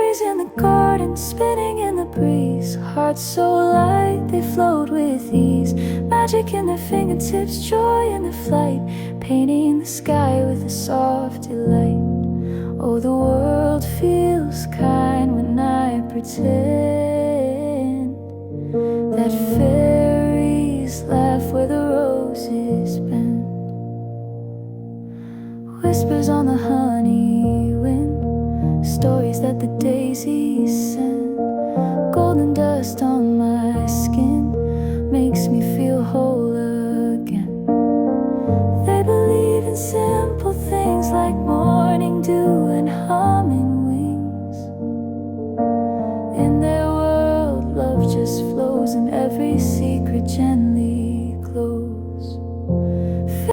Memories in the garden, spinning in the breeze. Hearts so light, they float with ease. Magic in their fingertips, joy in their flight, painting the sky with a soft delight. Oh, the world feels kind when I pretend that fairies laugh where the roses bend. Whispers on the honey wind, stories that the daisies send, golden dust on